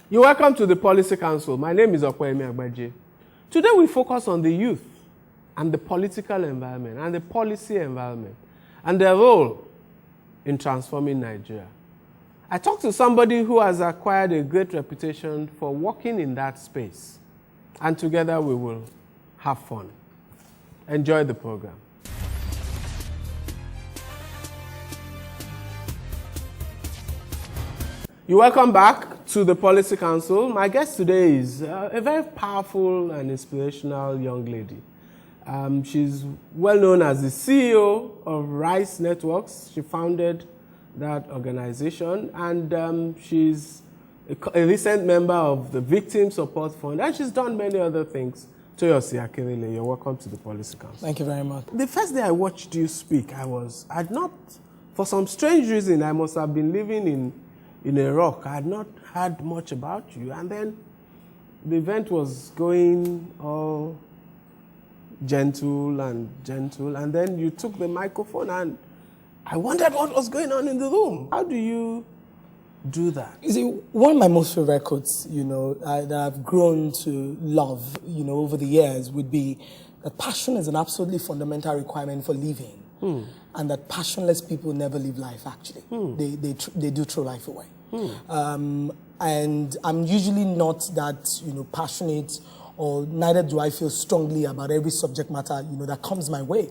You're welcome to the Policy Council. My name is Opeyemi Agbaje. Today we focus on the youth and the political environment and the policy environment and their role in transforming Nigeria. I talked to somebody who has acquired a great reputation for working in that space, and together we will have fun. Enjoy the program. You're welcome back to the Policy Council. My guest today is a very powerful and inspirational young lady. She's well known as the CEO of Rise Networks. She founded that organization, and she's a recent member of the Victim Support Fund, and she's done many other things. Toyosi Akerele, you're welcome to the Policy Council. Thank you very much. The first day I watched you speak, I'd not, for some strange reason, I must have been living in a rock. I had not heard much about you. And then the event was going all gentle, and then you took the microphone, and I wondered what was going on in the room. How do you do that? You see, one of my most favorite quotes, that I've grown to love, over the years would be that passion is an absolutely fundamental requirement for living. And that passionless people never live life, actually. They do throw life away. And I'm usually not that, passionate, or neither do I feel strongly about every subject matter, that comes my way.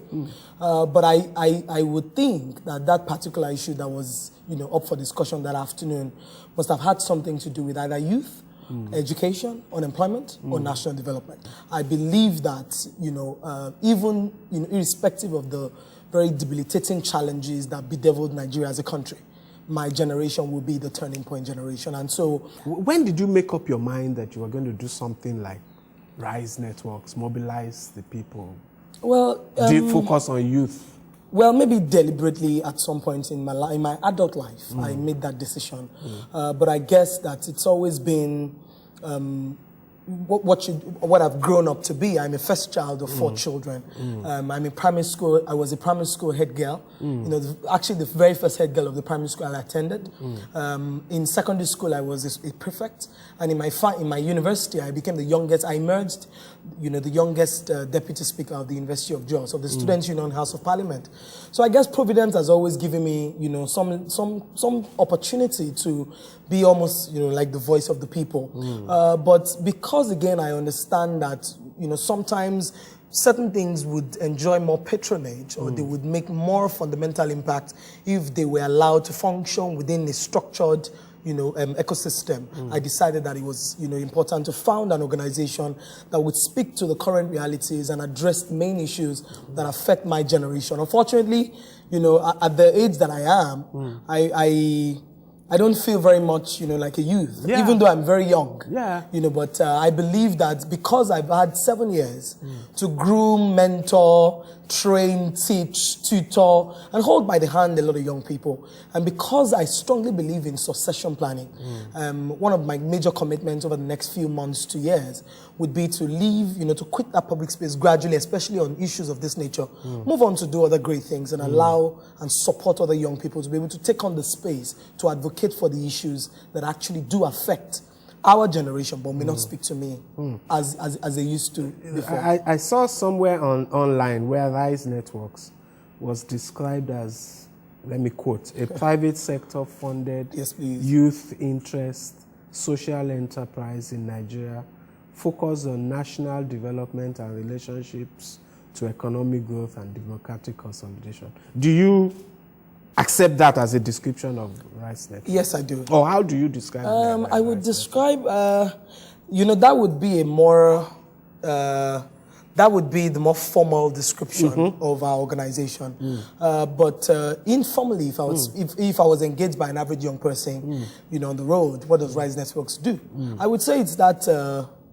But I would think that particular issue that was, up for discussion that afternoon must have had something to do with either youth, education, unemployment, or national development. I believe that, even irrespective of the very debilitating challenges that bedeviled Nigeria as a country, my generation will be the turning point generation. And so, when did you make up your mind that you were going to do something like Rise Networks, mobilize the people? Well, do you focus on youth? Well, maybe deliberately at some point in my adult life, I made that decision. But I guess that it's always been what I've grown up to be. I'm a first child of 4 children. I'm in primary school. I was a primary school head girl. Actually the very first head girl of the primary school I attended. In secondary school, I was a prefect, and in my university, I became the youngest. I emerged, the youngest deputy speaker of the University of Jos, of the Students' Union House of Parliament. So I guess Providence has always given me, some opportunity to be almost, like the voice of the people. But because, again, I understand that, sometimes certain things would enjoy more patronage, or they would make more fundamental impact if they were allowed to function within a structured, ecosystem. I decided that it was, important to found an organization that would speak to the current realities and address the main issues that affect my generation. Unfortunately, at the age that I am, I don't feel very much, like a youth, even though I'm very young. But I believe that because I've had 7 years to groom, mentor, train, teach, tutor, and hold by the hand a lot of young people, and because I strongly believe in succession planning, one of my major commitments over the next few months to years would be to leave, to quit that public space gradually, especially on issues of this nature, move on to do other great things, and allow and support other young people to be able to take on the space to advocate for the issues that actually do affect our generation, but may not speak to me as they used to before. I saw somewhere online where Rise Networks was described as, let me quote, a private sector funded youth interest social enterprise in Nigeria, focused on national development and relationships to economic growth and democratic consolidation. Do you accept that as a description of Rise Network? Yes, I do. Or how do you describe that? I would describe, that would be a more, that would be the more formal description of our organization. But informally, if I was engaged by an average young person, on the road, what does Rise Networks do? I would say it's that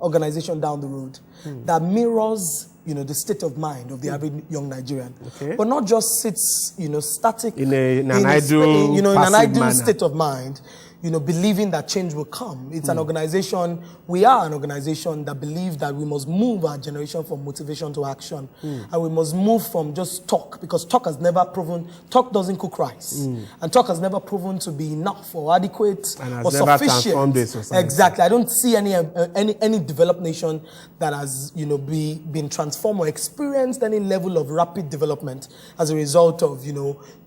organization down the road that mirrors the state of mind of the average young Nigerian, but not just sits static in an ideal state of mind, believing that change will come. It's an organization, we are an organization that believes that we must move our generation from motivation to action. And we must move from just talk, because talk doesn't cook rice. And talk has never proven to be enough or adequate and has or never sufficient. transformed a society. Exactly. I don't see any developed nation that has, been transformed or experienced any level of rapid development as a result of,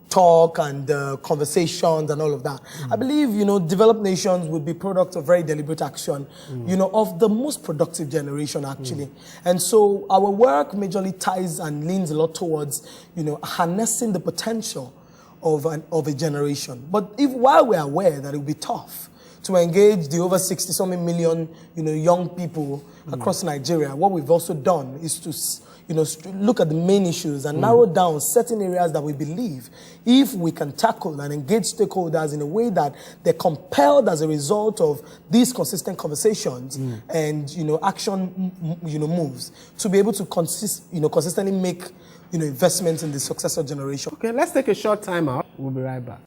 talk and conversations and all of that. I believe, developed nations would be product of very deliberate action, of the most productive generation, actually. And so our work majorly ties and leans a lot towards, harnessing the potential of a generation. But while we're aware that it will be tough to engage the over 60-something million, young people across Nigeria, what we've also done is to look at the main issues and narrow down certain areas that we believe if we can tackle and engage stakeholders in a way that they're compelled as a result of these consistent conversations and, action, moves to be able to consistently make, investments in the successor generation. Okay, let's take a short time out. We'll be right back.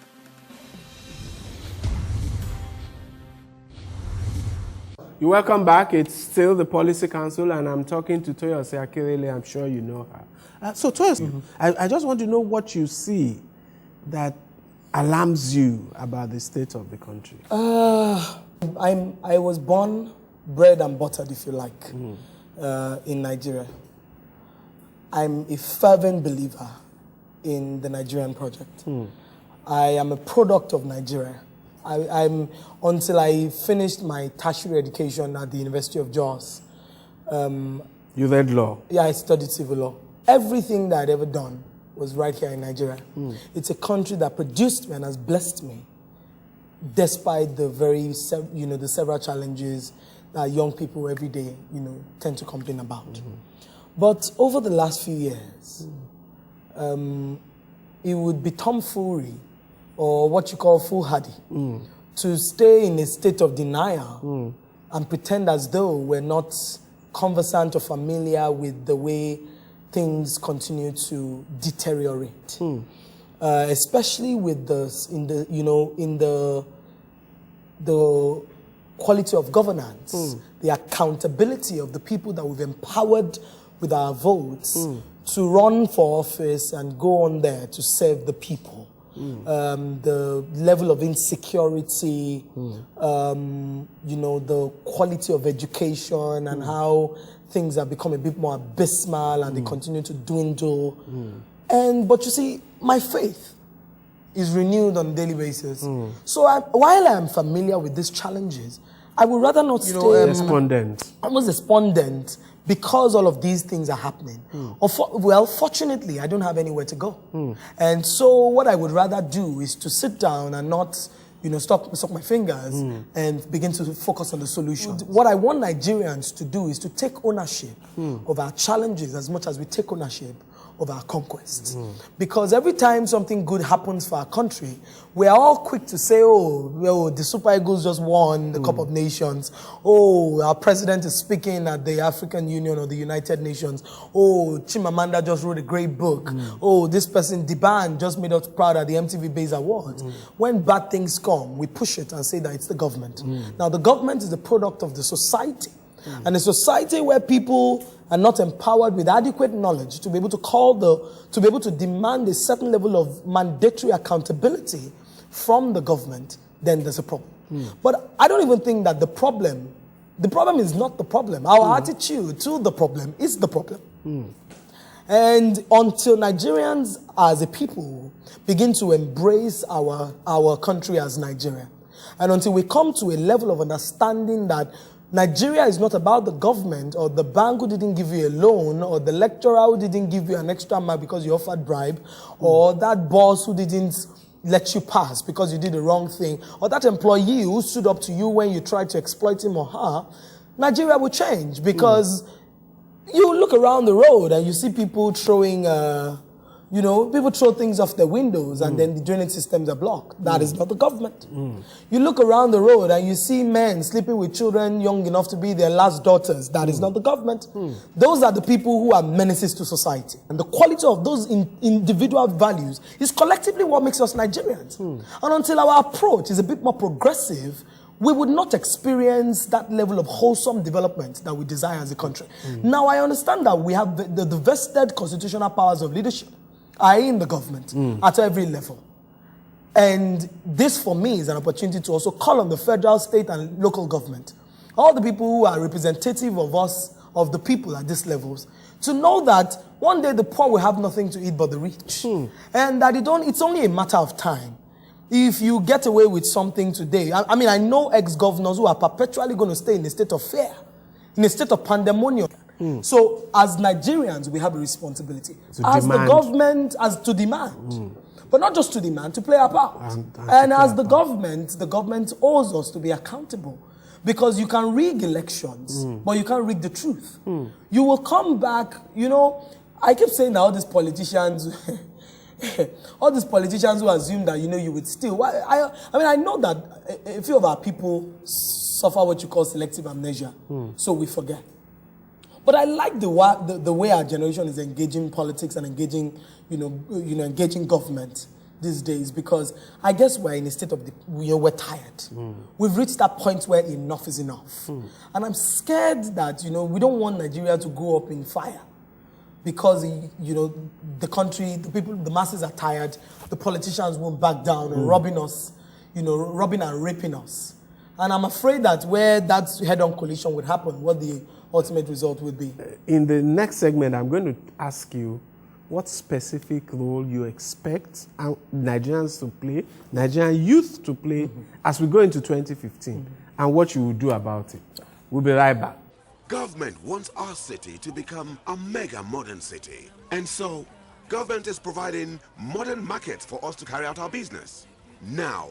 You're welcome back. It's still the Policy Council, and I'm talking to Toyosi Akerele. I'm sure you know her. So, Toyosi, I just want to know what you see that alarms you about the state of the country. I was born, bred and buttered, if you like, in Nigeria. I'm a fervent believer in the Nigerian project. I am a product of Nigeria. Until I finished my tertiary education at the University of Jos. You read law? Yeah, I studied civil law. Everything that I'd ever done was right here in Nigeria. It's a country that produced me and has blessed me, despite the the several challenges that young people every day, tend to complain about. But over the last few years, it would be tomfoolery, or what you call foolhardy, to stay in a state of denial and pretend as though we're not conversant or familiar with the way things continue to deteriorate, especially with the quality of governance, the accountability of the people that we've empowered with our votes to run for office and go on there to serve the people. The level of insecurity, the quality of education and how things have become a bit more abysmal and they continue to dwindle. But you see, my faith is renewed on a daily basis. So while I am familiar with these challenges, I would rather not stay almost despondent because all of these things are happening. Well, fortunately, I don't have anywhere to go. And so what I would rather do is to sit down and not stop my fingers and begin to focus on the solution. What I want Nigerians to do is to take ownership of our challenges as much as we take ownership of our conquests. Because every time something good happens for our country, we're all quick to say, oh, well, the Super Eagles just won the Cup of Nations. Oh, our president is speaking at the African Union or the United Nations. Oh, Chimamanda just wrote a great book. Oh, this person, Diban, just made us proud at the MTV Base Awards. When bad things come, we push it and say that it's the government. Now, the government is the product of the society. And a society where people are not empowered with adequate knowledge to be able to demand a certain level of mandatory accountability from the government, then there's a problem. But I don't even think that the problem is not the problem. Our attitude to the problem is the problem. And until Nigerians as a people begin to embrace our country as Nigeria, and until we come to a level of understanding that Nigeria is not about the government or the bank who didn't give you a loan or the lecturer who didn't give you an extra mark because you offered bribe or that boss who didn't let you pass because you did the wrong thing or that employee who stood up to you when you tried to exploit him or her, Nigeria will change because you look around the road and you see people throwing You know, people throw things off their windows and then the drainage systems are blocked. That is not the government. You look around the road and you see men sleeping with children young enough to be their last daughters. That is not the government. Those are the people who are menaces to society. And the quality of those individual values is collectively what makes us Nigerians. And until our approach is a bit more progressive, we would not experience that level of wholesome development that we desire as a country. Now, I understand that we have the vested constitutional powers of leadership are in the government at every level. And this, for me, is an opportunity to also call on the federal, state, and local government, all the people who are representative of us, of the people at these levels, to know that one day the poor will have nothing to eat but the rich. And that it's only a matter of time. If you get away with something today, I mean, I know ex-governors who are perpetually going to stay in a state of fear, in a state of pandemonium. So, as Nigerians, we have a responsibility. As the government, as to demand. But not just to demand, to play our part. And as the government owes us to be accountable. Because you can rig elections, but you can't rig the truth. You will come back, you know, I keep saying that all these politicians... all these politicians who assume that, you know, you would steal. I mean, I know that a few of our people suffer what you call selective amnesia, so we forget. But I like the way our generation is engaging politics and engaging, engaging government these days, because I guess we're in a state of, we're tired. We've reached that point where enough is enough. And I'm scared that, we don't want Nigeria to go up in fire. Because, the country, the people, the masses are tired, the politicians won't back down and robbing us, robbing and raping us. And I'm afraid that where that head-on collision would happen, what the ultimate result would be. In the next segment, I'm going to ask you what specific role you expect Nigerians to play, Nigerian youth to play as we go into 2015, and what you will do about it. We'll be right back. Government wants our city to become a mega modern city. And so, government is providing modern markets for us to carry out our business. Now,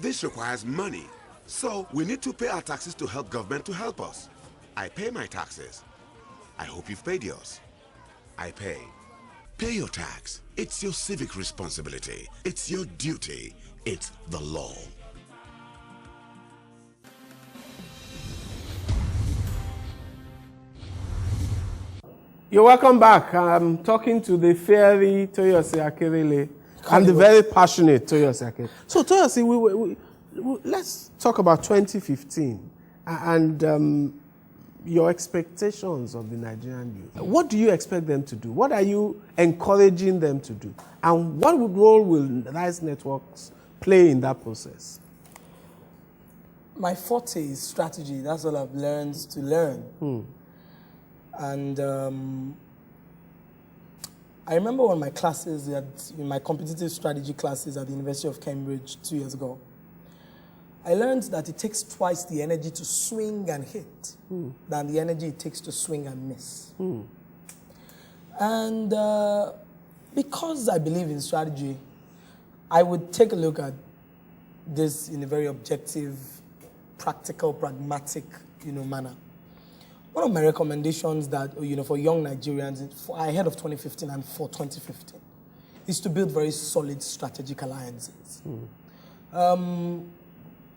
this requires money. So, we need to pay our taxes to help government to help us. I pay my taxes. I hope you've paid yours. I pay. Pay your tax. It's your civic responsibility. It's your duty. It's the law. You're welcome back. I'm talking to the fiery Toyosi Akerele and the very passionate Toyosi Akerele. So, Toyosi, let's talk about 2015 and your expectations of the Nigerian youth. What do you expect them to do? What are you encouraging them to do? And what role will Rise Networks play in that process? My forte is strategy. That's all I've learned to learn. And I remember one of my classes, in my competitive strategy classes at the University of Cambridge 2 years ago, I learned that it takes twice the energy to swing and hit than the energy it takes to swing and miss. And because I believe in strategy, I would take a look at this in a very objective, practical, pragmatic, manner. One of my recommendations that, for young Nigerians ahead of 2015 and for 2015 is to build very solid strategic alliances.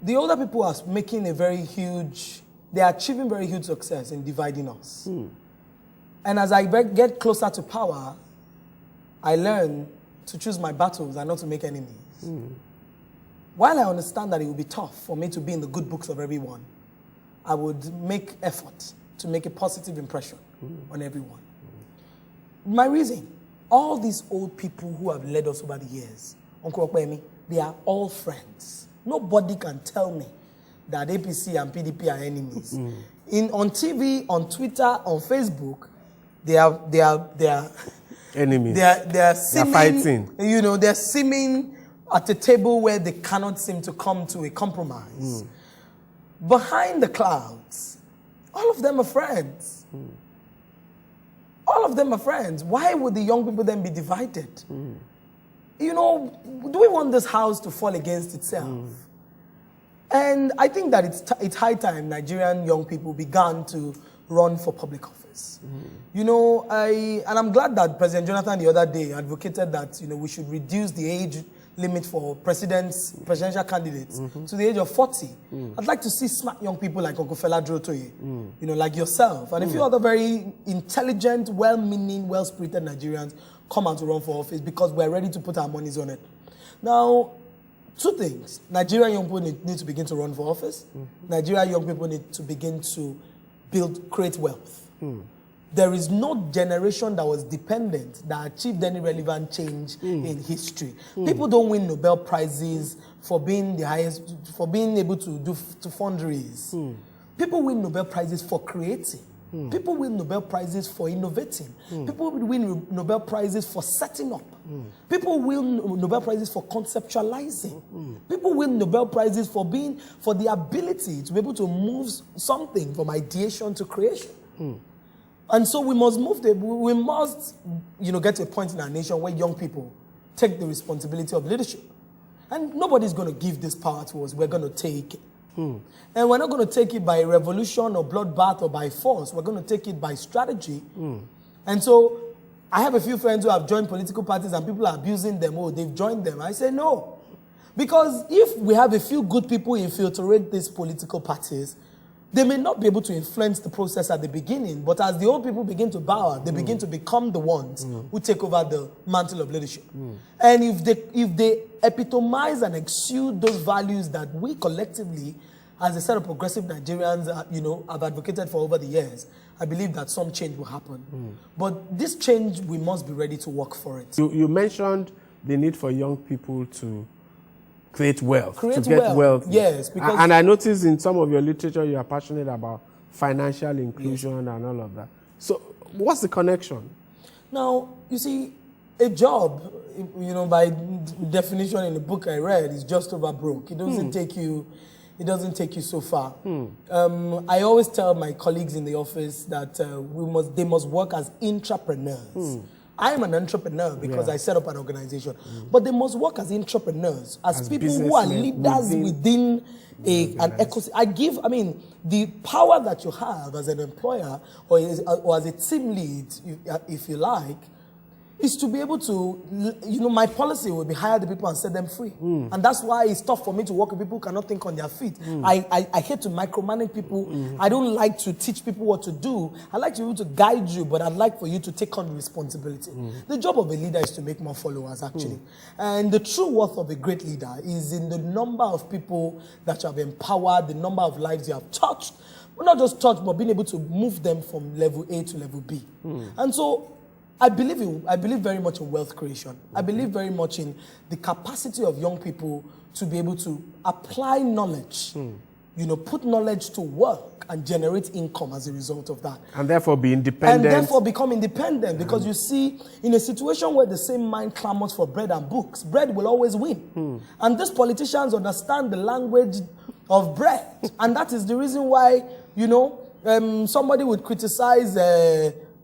The older people are making they are achieving very huge success in dividing us. And as I get closer to power, I learn to choose my battles and not to make enemies. While I understand that it will be tough for me to be in the good books of everyone, I would make effort to make a positive impression on everyone. My reason, all these old people who have led us over the years, Uncle Opeyemi, they are all friends. Nobody can tell me that APC and PDP are enemies. On TV, on Twitter, on Facebook, they are enemies. They are seeming, fighting. They're seeming at a table where they cannot seem to come to a compromise. Behind the clouds, all of them are friends. All of them are friends. Why would the young people then be divided? Do we want this house to fall against itself? And I think that it's high time Nigerian young people began to run for public office. You know, and I'm glad that President Jonathan the other day advocated that, you know, we should reduce the age limit for presidential candidates to the age of 40. I'd like to see smart young people like Uncle Fela Durotoye, you know, like yourself, and a few other very intelligent, well-meaning, well-spirited Nigerians come out to run for office because we're ready to put our monies on it. Now, two things. Nigerian young people need to begin to run for office. Nigerian young people need to begin to create wealth. There is no generation that was dependent that achieved any relevant change in history. People don't win Nobel Prizes for being the highest, for being able to fundraise. People win Nobel Prizes for creating. People win Nobel Prizes for innovating. People win Nobel Prizes for setting up. People win Nobel Prizes for conceptualizing. People win Nobel Prizes for the ability to be able to move something from ideation to creation. And so we must you know, get to a point in our nation where young people take the responsibility of leadership. And nobody's going to give this power to us. We're going to take it. And we're not going to take it by revolution or bloodbath or by force. We're going to take it by strategy. And so I have a few friends who have joined political parties and people are abusing them. Oh, they've joined them. I say no. Because if we have a few good people infiltrate these political parties, they may not be able to influence the process at the beginning, but as the old people begin to bow out, they begin to become the ones who take over the mantle of leadership. And if they epitomize and exude those values that we collectively, as a set of progressive Nigerians, you know, have advocated for over the years, I believe that some change will happen. But this change, we must be ready to work for it. You mentioned the need for young people to create wealth, to get wealth. Yes, because and I noticed in some of your literature you are passionate about financial inclusion and all of that. So what's the connection? Now, you see, a job, you know, by definition in the book I read, is just over broke. It doesn't take you so far. I always tell my colleagues in the office that they must work as intrapreneurs. I am an entrepreneur because I set up an organization. But they must work as entrepreneurs, as people who are leaders within an ecosystem. I mean, the power that you have as an employer or as a team lead, if you like, is to be able to, you know, my policy will be hire the people and set them free. And that's why it's tough for me to work with people who cannot think on their feet. I hate to micromanage people. I don't like to teach people what to do. I like to be able to guide you, but I'd like for you to take on the responsibility. The job of a leader is to make more followers, actually. And the true worth of a great leader is in the number of people that you have empowered, the number of lives you have touched. Well, not just touched, but being able to move them from level A to level B. And so, I believe very much in wealth creation. I believe very much in the capacity of young people to be able to apply knowledge, you know, put knowledge to work and generate income as a result of that. And therefore be independent. And therefore become independent. Because you see, in a situation where the same mind clamors for bread and books, bread will always win. And these politicians understand the language of bread. And that is the reason why, you know, somebody would criticize...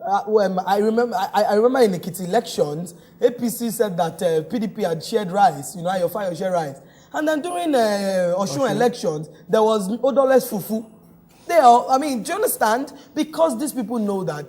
I remember in the Ekiti elections, APC said that PDP had shared rice, you know, your fire share rice. And then during Osun elections, there was odorless fufu. I mean, do you understand? Because these people know that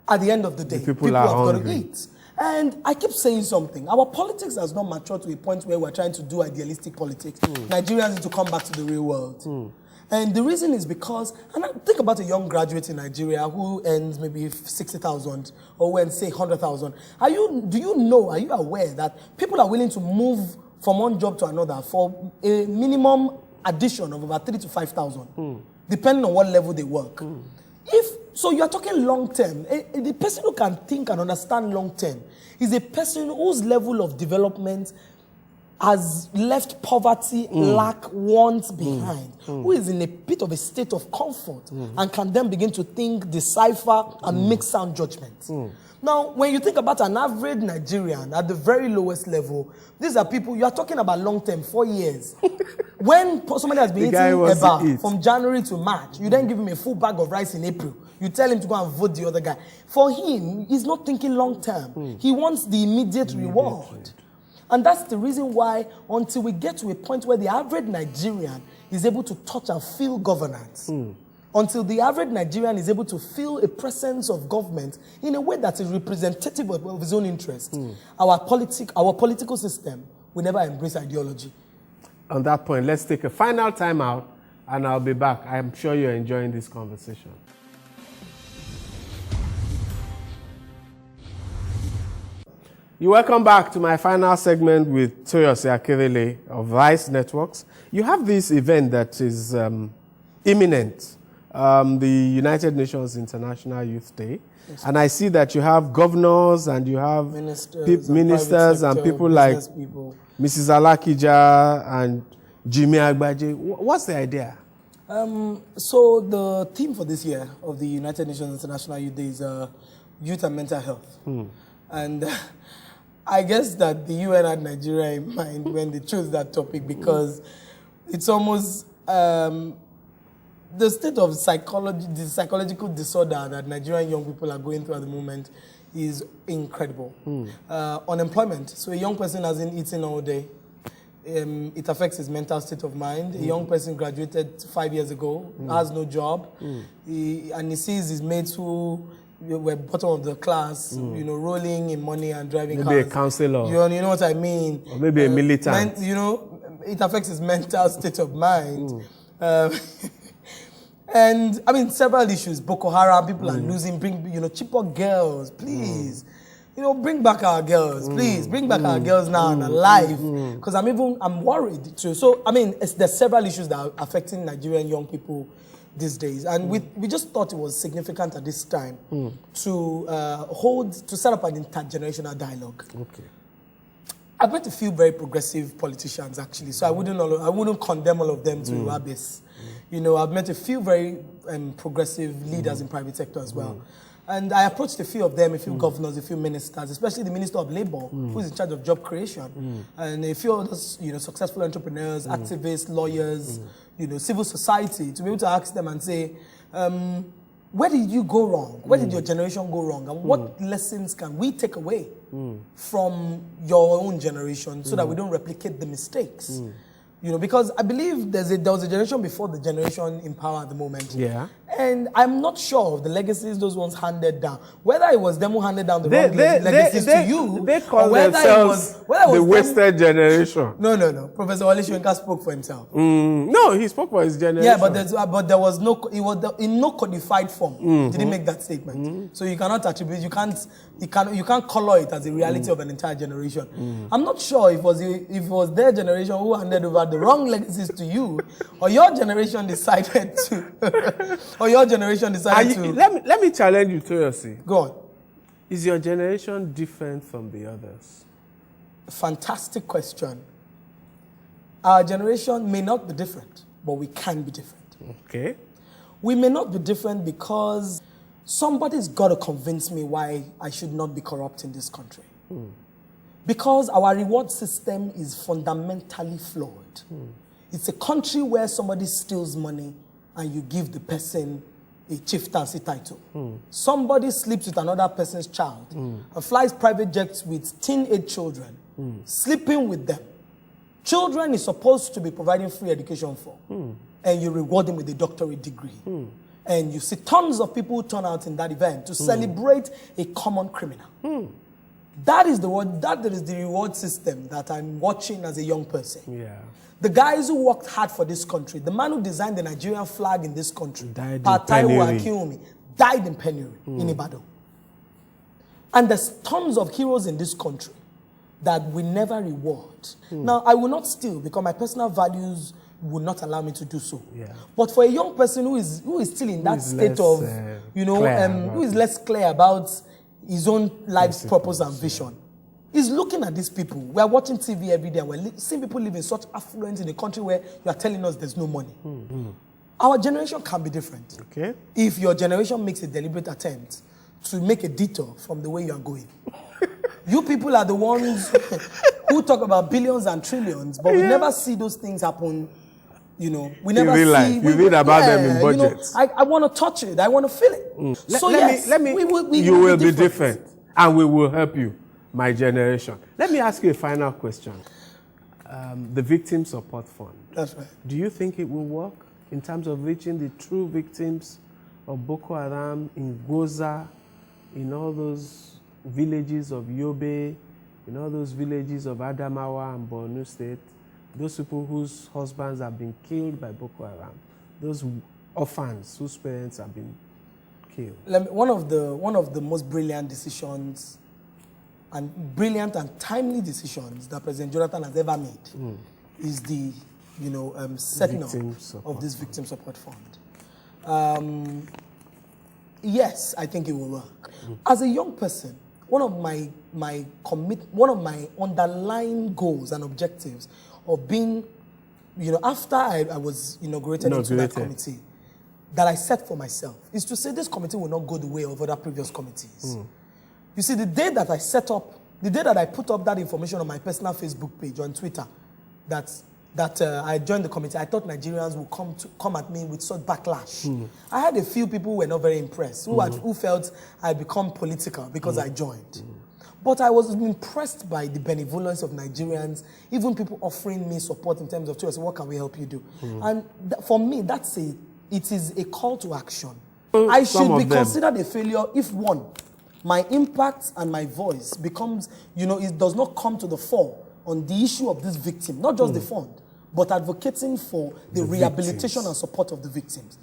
at the end of the day, people have got to eat. And I keep saying something. Our politics has not matured to a point where we're trying to do idealistic politics. Nigerians need to come back to the real world. And the reason is because, and I think about a young graduate in Nigeria who earns maybe 60,000 or who earns, say, 100,000. Are you aware that people are willing to move from one job to another for a minimum addition of about 3,000 to 5,000, depending on what level they work? So you are talking long term. The person who can think and understand long term is a person whose level of development has left poverty, lack, want behind, who is in a bit of a state of comfort and can then begin to think, decipher, and make sound judgments. Now, when you think about an average Nigerian at the very lowest level, these are people, you are talking about long-term, 4 years. When somebody has been eating eba from January to March, you then give him a full bag of rice in April. You tell him to go and vote the other guy. For him, he's not thinking long-term. He wants the immediate reward. And that's the reason why, until we get to a point where the average Nigerian is able to touch and feel governance, until the average Nigerian is able to feel a presence of government in a way that is representative of his own interest, our political system will never embrace ideology. On that point, let's take a final time out, and I'll be back. I'm sure you're enjoying this conversation. You're welcome back to my final segment with Toyosi Akerele of Rice Networks. You have this event that is imminent, the United Nations International Youth Day. Yes. And I see that you have governors and you have ministers and people like Mrs. Alakija and Jimmy Agbaje. What's the idea? So the theme for this year of the United Nations International Youth Day is youth and mental health. And I guess that the UN had Nigeria in mind when they chose that topic, because it's almost the state of psychology, the psychological disorder that Nigerian young people are going through at the moment is incredible. Unemployment. So a young person hasn't eaten all day. It affects his mental state of mind. A young person graduated 5 years ago, has no job, and he sees his mates who were bottom of the class, you know, rolling in money and driving cars. Maybe a counselor. You know what I mean? Or maybe a militant. You know, it affects his mental state of mind. And I mean, several issues. Boko Haram, people are losing. Chibok girls, please. You know, bring back our girls, please. Bring back our girls now and alive. Because I'm worried too. So, I mean, there's several issues that are affecting Nigerian young people these days. And we just thought it was significant at this time to set up an intergenerational dialogue. Okay. I've met a few very progressive politicians, actually, so I wouldn't condemn all of them to abyss. You know, I've met a few very progressive leaders in private sector as well. And I approached a few of them, a few governors, a few ministers, especially the Minister of Labour, who is in charge of job creation, and a few others, you know, successful entrepreneurs, activists, lawyers, you know, civil society, to be able to ask them and say, where did you go wrong? Where did your generation go wrong? And what lessons can we take away from your own generation so that we don't replicate the mistakes? You know, because I believe there was a generation before the generation in power at the moment. Yeah. And I'm not sure of the legacies those ones handed down. Whether it was them who handed down the wrong legacies to you, they call themselves the wasted generation. No. Professor Wale Soyinka spoke for himself. No, he spoke for his generation. Yeah, but there was no, it was in no codified form. Did he make that statement? So you cannot attribute, you can't color it as a reality of an entire generation. I'm not sure if it was their generation who handed over the wrong legacies to you, or your generation decided to. Let me challenge you, Toyosi. Go on. Is your generation different from the others? Fantastic question. Our generation may not be different, but we can be different. Okay. We may not be different because somebody's got to convince me why I should not be corrupt in this country. Because our reward system is fundamentally flawed. It's a country where somebody steals money and you give the person a chieftaincy title. Somebody sleeps with another person's child and flies private jets with teenage children, sleeping with them. Children is supposed to be providing free education for, and you reward them with a doctorate degree. And you see tons of people turn out in that event to celebrate a common criminal. That is the reward system that I'm watching as a young person. Yeah. The guys who worked hard for this country, the man who designed the Nigerian flag in this country, Pataiwo Akiwumi, died in penury in Ibadan. And there's tons of heroes in this country that we never reward. Now, I will not steal because my personal values would not allow me to do so. Yeah. But for a young person who is still in that state of, who is less clear about his own life's purpose and vision, is looking at these people. We are watching TV every day and we're seeing people live in such affluence in a country where you are telling us there's no money. Our generation can be different. Okay. If your generation makes a deliberate attempt to make a detour from the way you are going. You people are the ones who talk about billions and trillions, but we never see those things happen. You know, we never see. We read about them in budgets. You know, I want to touch it. I want to feel it. So you will be different, and we will help you. My generation. Let me ask you a final question. The Victim Support Fund. That's right. Do you think it will work? in terms of reaching the true victims of Boko Haram in Goza, in all those villages of Yobe, in all those villages of Adamawa and Borno State, those people whose husbands have been killed by Boko Haram, those orphans whose parents have been killed. One of the most brilliant decisions and timely decisions that President Jonathan has ever made is the setting up of this victim support fund. Yes, I think it will work. As a young person, one of my underlying goals and objectives of being, after I was inaugurated into that committee, that I set for myself is to say this committee will not go the way of other previous committees. You see, the day that I put up that information on my personal Facebook page, on Twitter, that I joined the committee, I thought Nigerians would come at me with such backlash. I had a few people who were not very impressed, who felt I had become political because I joined. But I was impressed by the benevolence of Nigerians, even people offering me support in terms of, what can we help you do? And for me, it is a call to action. I should be considered a failure if, one, my impact and my voice becomes, it does not come to the fore on the issue of this victim, not just the fund, but advocating for the rehabilitation victims and support of the victims.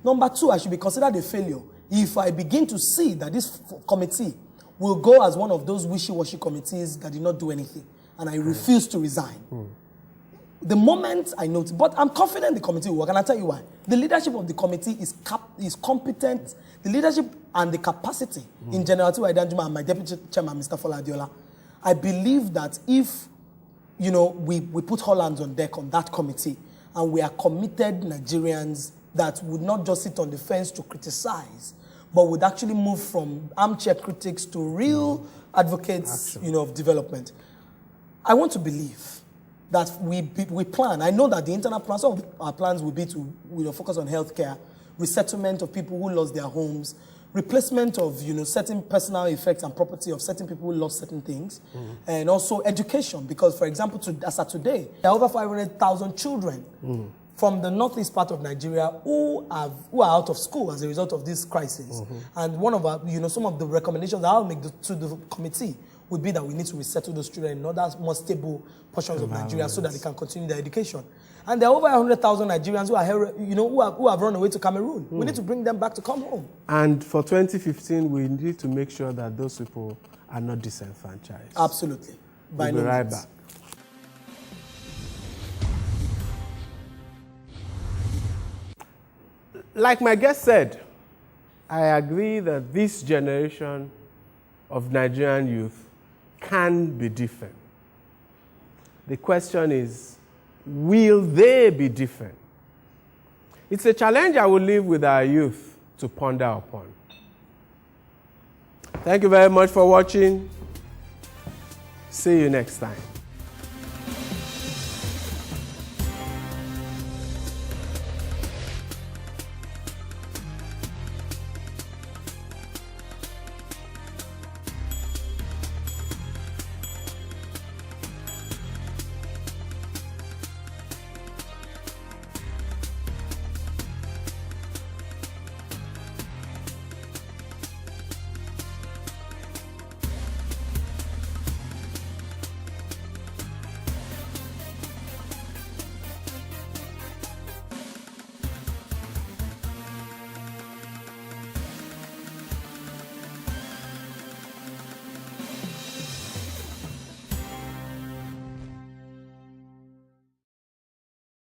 Number two, I should be considered a failure if I begin to see that this committee will go as one of those wishy-washy committees that did not do anything, and I refuse to resign. The moment I notice, but I'm confident the committee will work, and I'll tell you why. The leadership of the committee is competent. The leadership and the capacity in General Tiwa Danjuma and my deputy chairman, Mr. Fola Adiola, I believe that if we put all hands on deck on that committee, and we are committed Nigerians that would not just sit on the fence to criticize, but would actually move from armchair critics to real advocates, of development. I want to believe that we plan. I know that the internal plans, some of our plans will be to focus on healthcare, resettlement of people who lost their homes, replacement of certain personal effects and property of certain people who lost certain things, and also education. Because, for example, as of today, there are over 500,000 children from the northeast part of Nigeria who are out of school as a result of this crisis. And one of our, some of the recommendations that I'll make to the committee would be that we need to resettle those children in other more stable portions of Nigeria so that they can continue their education. And there are over 100,000 Nigerians who are who have run away to Cameroon. We need to bring them back to come home. And for 2015, we need to make sure that those people are not disenfranchised. Absolutely. We'll be right back. Like my guest said, I agree that this generation of Nigerian youth can be different. The question is, will they be different? It's a challenge I will leave with our youth to ponder upon. Thank you very much for watching. See you next time.